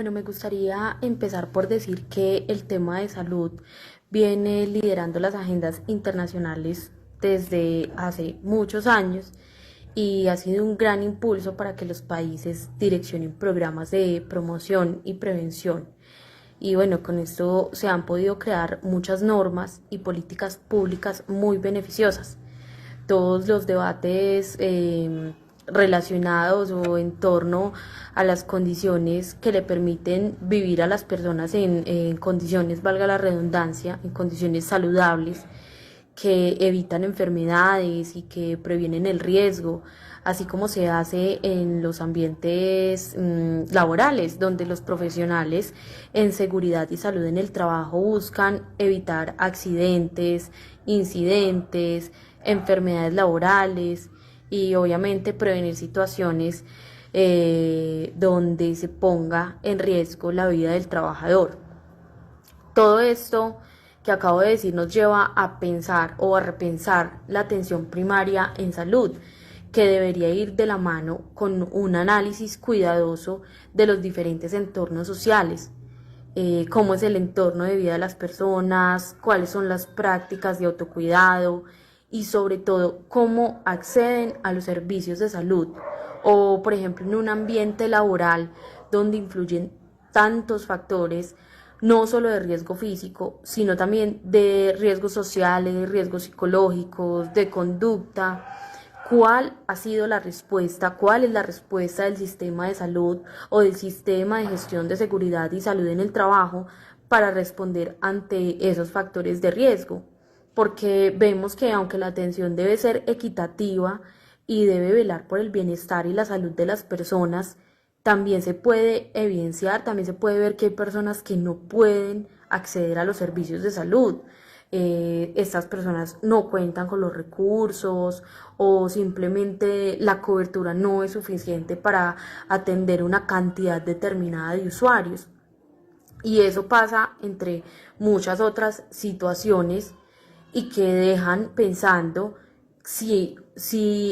Bueno, me gustaría empezar por decir que el tema de salud viene liderando las agendas internacionales desde hace muchos años y ha sido un gran impulso para que los países direccionen programas de promoción y prevención. Y bueno, con esto se han podido crear muchas normas y políticas públicas muy beneficiosas. Todos los debates relacionados o en torno a las condiciones que le permiten vivir a las personas en condiciones, valga la redundancia, en condiciones saludables, que evitan enfermedades y que previenen el riesgo, así como se hace en los ambientes laborales, donde los profesionales en seguridad y salud en el trabajo buscan evitar accidentes, incidentes, enfermedades laborales y obviamente prevenir situaciones donde se ponga en riesgo la vida del trabajador. Todo esto que acabo de decir nos lleva a pensar o a repensar la atención primaria en salud, que debería ir de la mano con un análisis cuidadoso de los diferentes entornos sociales. Cómo es el entorno de vida de las personas, cuáles son las prácticas de autocuidado y sobre todo cómo acceden a los servicios de salud o por ejemplo en un ambiente laboral donde influyen tantos factores, no solo de riesgo físico, sino también de riesgos sociales, riesgos psicológicos, de conducta. ¿Cuál ha sido la respuesta? ¿Cuál es la respuesta del sistema de salud o del sistema de gestión de seguridad y salud en el trabajo para responder ante esos factores de riesgo? Porque vemos que aunque la atención debe ser equitativa y debe velar por el bienestar y la salud de las personas, también se puede evidenciar, también se puede ver que hay personas que no pueden acceder a los servicios de salud. Estas personas no cuentan con los recursos o simplemente la cobertura no es suficiente para atender una cantidad determinada de usuarios. Y eso pasa entre muchas otras situaciones y que dejan pensando si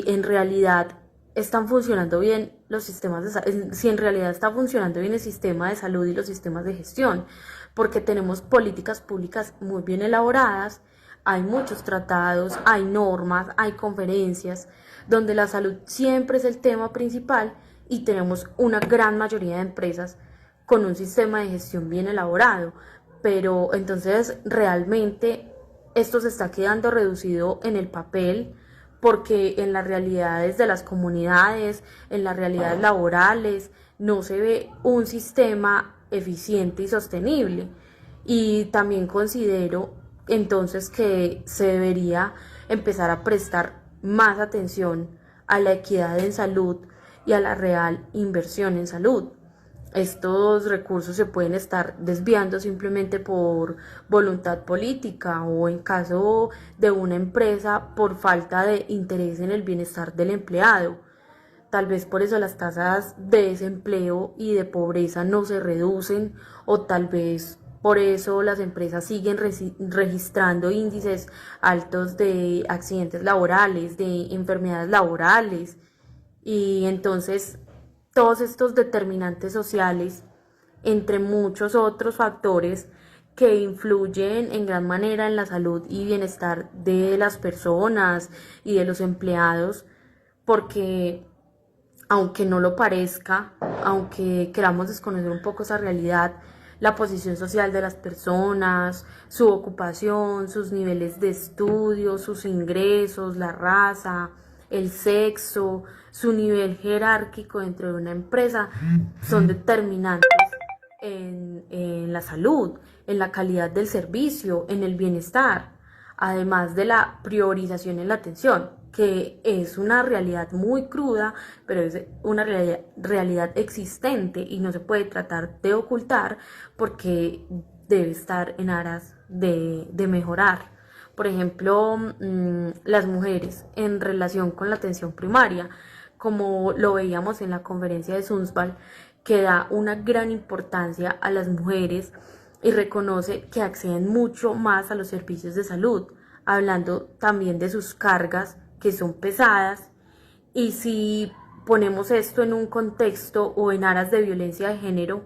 en realidad están funcionando bien los sistemas de salud, si en realidad está funcionando bien el sistema de salud y los sistemas de gestión, porque tenemos políticas públicas muy bien elaboradas, hay muchos tratados, hay normas, hay conferencias, donde la salud siempre es el tema principal y tenemos una gran mayoría de empresas con un sistema de gestión bien elaborado, pero entonces realmente esto se está quedando reducido en el papel porque en las realidades de las comunidades, en las realidades laborales, no se ve un sistema eficiente y sostenible. Y también considero entonces que se debería empezar a prestar más atención a la equidad en salud y a la real inversión en salud. Estos recursos se pueden estar desviando simplemente por voluntad política o en caso de una empresa por falta de interés en el bienestar del empleado. Tal vez por eso las tasas de desempleo y de pobreza no se reducen o tal vez por eso las empresas siguen registrando índices altos de accidentes laborales, de enfermedades laborales y entonces todos estos determinantes sociales, entre muchos otros factores que influyen en gran manera en la salud y bienestar de las personas y de los empleados, porque aunque no lo parezca, aunque queramos desconocer un poco esa realidad, la posición social de las personas, su ocupación, sus niveles de estudio, sus ingresos, la raza, el sexo, su nivel jerárquico dentro de una empresa, son determinantes en la salud, en la calidad del servicio, en el bienestar, además de la priorización en la atención, que es una realidad muy cruda, pero es una realidad existente y no se puede tratar de ocultar porque debe estar en aras de mejorar. Por ejemplo, las mujeres en relación con la atención primaria, como lo veíamos en la conferencia de Sundsvall, que da una gran importancia a las mujeres y reconoce que acceden mucho más a los servicios de salud, hablando también de sus cargas que son pesadas. Y si ponemos esto en un contexto o en aras de violencia de género,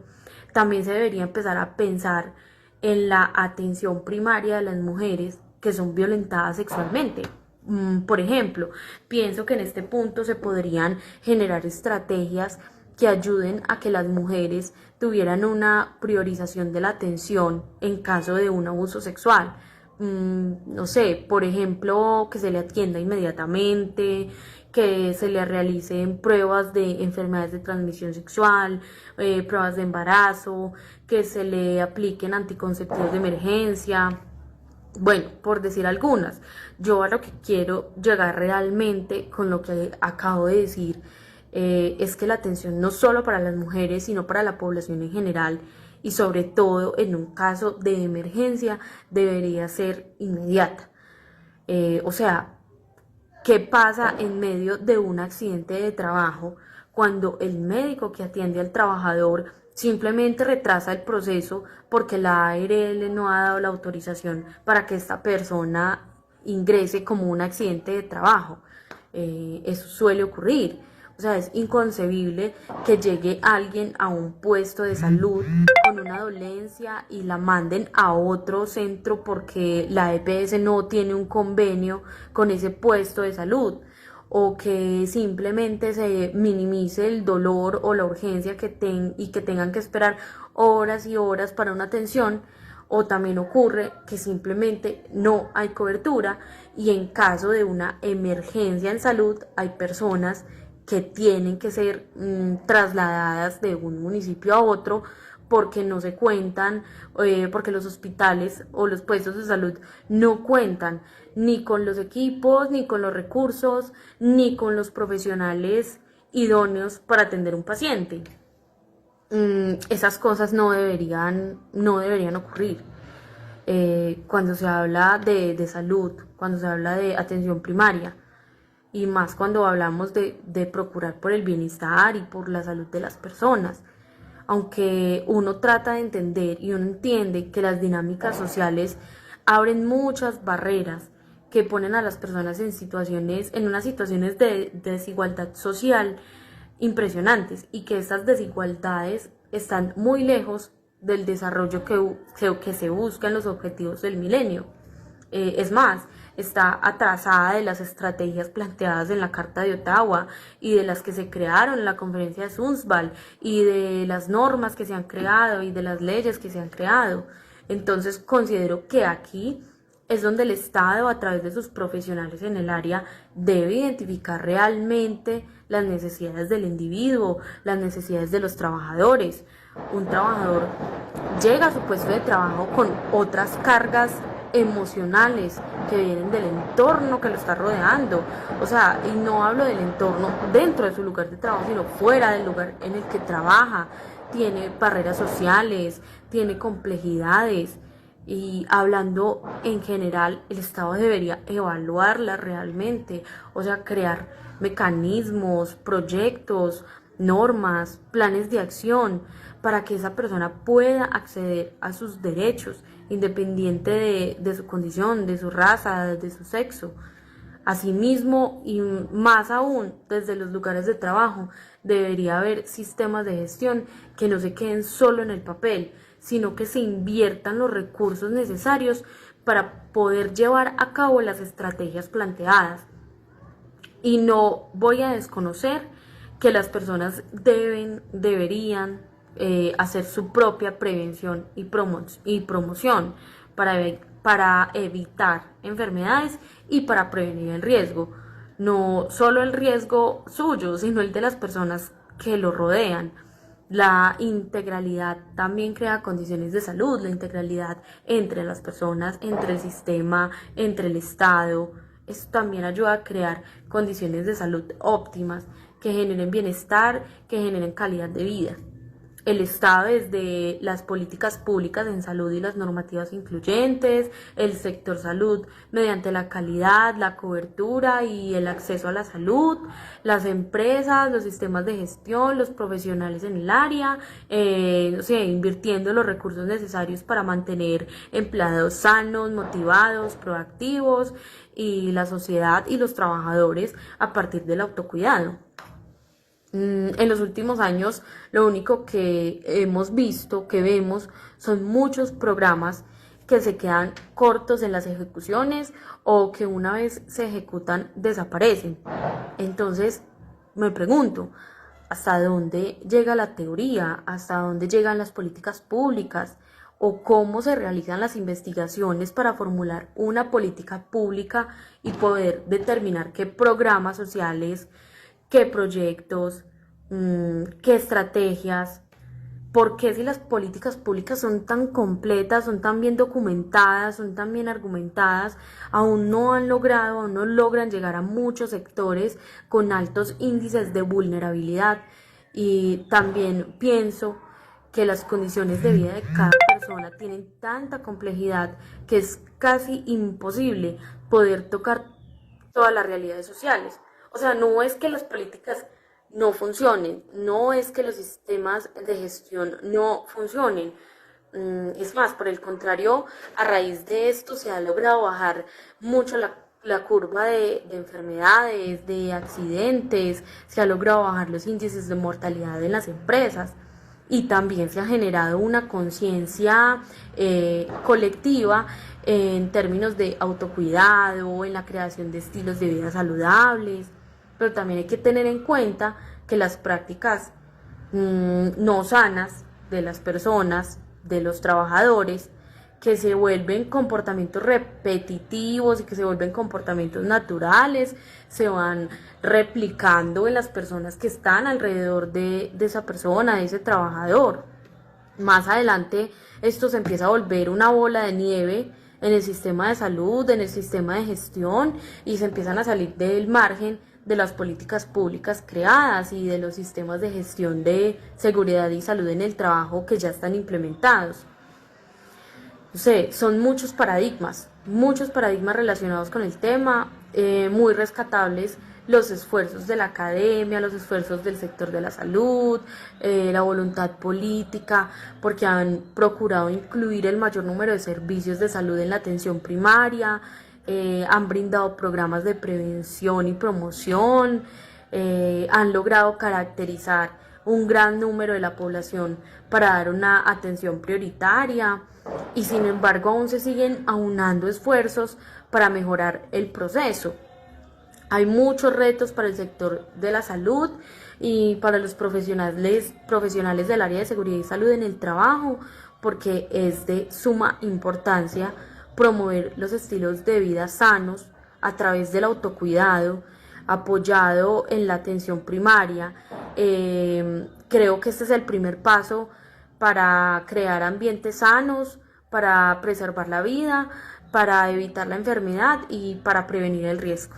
también se debería empezar a pensar en la atención primaria de las mujeres que son violentadas sexualmente. Por ejemplo, pienso que en este punto se podrían generar estrategias que ayuden a que las mujeres tuvieran una priorización de la atención en caso de un abuso sexual. No sé, por ejemplo, que se le atienda inmediatamente, que se le realicen pruebas de enfermedades de transmisión sexual, pruebas de embarazo, que se le apliquen anticonceptivos de emergencia. Bueno, por decir algunas, yo a lo que quiero llegar realmente con lo que acabo de decir es que la atención no solo para las mujeres, sino para la población en general y sobre todo en un caso de emergencia debería ser inmediata. O sea, ¿qué pasa en medio de un accidente de trabajo cuando el médico que atiende al trabajador simplemente retrasa el proceso porque la ARL no ha dado la autorización para que esta persona ingrese como un accidente de trabajo? Eso suele ocurrir. O sea, es inconcebible que llegue alguien a un puesto de salud con una dolencia y la manden a otro centro porque la EPS no tiene un convenio con ese puesto de salud, o que simplemente se minimice el dolor o la urgencia y que tengan que esperar horas y horas para una atención. O también ocurre que simplemente no hay cobertura y en caso de una emergencia en salud hay personas que tienen que ser trasladadas de un municipio a otro porque no se cuentan, porque los hospitales o los puestos de salud no cuentan ni con los equipos, ni con los recursos, ni con los profesionales idóneos para atender un paciente. Esas cosas no deberían ocurrir. Cuando se habla de salud, cuando se habla de atención primaria, y más cuando hablamos de procurar por el bienestar y por la salud de las personas. Aunque uno trata de entender y uno entiende que las dinámicas sociales abren muchas barreras que ponen a las personas en unas situaciones de desigualdad social impresionantes y que estas desigualdades están muy lejos del desarrollo que se busca en los objetivos del milenio. Es más, está atrasada de las estrategias planteadas en la Carta de Ottawa y de las que se crearon en la conferencia de Sundsvall y de las normas que se han creado y de las leyes que se han creado. Entonces considero que aquí es donde el Estado, a través de sus profesionales en el área, debe identificar realmente las necesidades del individuo, las necesidades de los trabajadores. Un trabajador llega a su puesto de trabajo con otras cargas emocionales que vienen del entorno que lo está rodeando. O sea, y no hablo del entorno dentro de su lugar de trabajo, sino fuera del lugar en el que trabaja. Tiene barreras sociales, tiene complejidades. Y hablando en general, el Estado debería evaluarla realmente, o sea, crear mecanismos, proyectos, normas, planes de acción para que esa persona pueda acceder a sus derechos, independiente de su condición, de su raza, de su sexo. Asimismo, y más aún desde los lugares de trabajo, debería haber sistemas de gestión que no se queden solo en el papel, sino que se inviertan los recursos necesarios para poder llevar a cabo las estrategias planteadas. Y no voy a desconocer que las personas deberían hacer su propia prevención y promoción para evitar enfermedades y para prevenir el riesgo. No solo el riesgo suyo, sino el de las personas que lo rodean. La integralidad también crea condiciones de salud, la integralidad entre las personas, entre el sistema, entre el Estado. Esto también ayuda a crear condiciones de salud óptimas que generen bienestar, que generen calidad de vida. El Estado, desde las políticas públicas en salud y las normativas incluyentes, el sector salud mediante la calidad, la cobertura y el acceso a la salud, las empresas, los sistemas de gestión, los profesionales en el área, invirtiendo los recursos necesarios para mantener empleados sanos, motivados, proactivos, y la sociedad y los trabajadores a partir del autocuidado. En los últimos años, lo único que hemos visto, que vemos, son muchos programas que se quedan cortos en las ejecuciones o que una vez se ejecutan desaparecen. Entonces, me pregunto, ¿hasta dónde llega la teoría? ¿Hasta dónde llegan las políticas públicas? ¿O cómo se realizan las investigaciones para formular una política pública y poder determinar qué programas sociales, qué proyectos, qué estrategias? ¿Por qué si las políticas públicas son tan completas, son tan bien documentadas, son tan bien argumentadas, aún no logran llegar a muchos sectores con altos índices de vulnerabilidad? Y también pienso que las condiciones de vida de cada persona tienen tanta complejidad que es casi imposible poder tocar todas las realidades sociales. O sea, no es que las políticas no funcionen, no es que los sistemas de gestión no funcionen. Es más, por el contrario, a raíz de esto se ha logrado bajar mucho la curva de enfermedades, de accidentes, se ha logrado bajar los índices de mortalidad en las empresas y también se ha generado una conciencia colectiva en términos de autocuidado, en la creación de estilos de vida saludables, pero también hay que tener en cuenta que las prácticas no sanas de las personas, de los trabajadores, que se vuelven comportamientos repetitivos y que se vuelven comportamientos naturales, se van replicando en las personas que están alrededor de esa persona, de ese trabajador. Más adelante esto se empieza a volver una bola de nieve en el sistema de salud, en el sistema de gestión, y se empiezan a salir del margen de las políticas públicas creadas y de los sistemas de gestión de seguridad y salud en el trabajo que ya están implementados. No sé, son muchos paradigmas relacionados con el tema, muy rescatables los esfuerzos de la academia, los esfuerzos del sector de la salud, la voluntad política, porque han procurado incluir el mayor número de servicios de salud en la atención primaria, han brindado programas de prevención y promoción, han logrado caracterizar un gran número de la población para dar una atención prioritaria y sin embargo aún se siguen aunando esfuerzos para mejorar el proceso. Hay muchos retos para el sector de la salud y para los profesionales del área de seguridad y salud en el trabajo, porque es de suma importancia promover los estilos de vida sanos a través del autocuidado, apoyado en la atención primaria. Creo que este es el primer paso para crear ambientes sanos, para preservar la vida, para evitar la enfermedad y para prevenir el riesgo.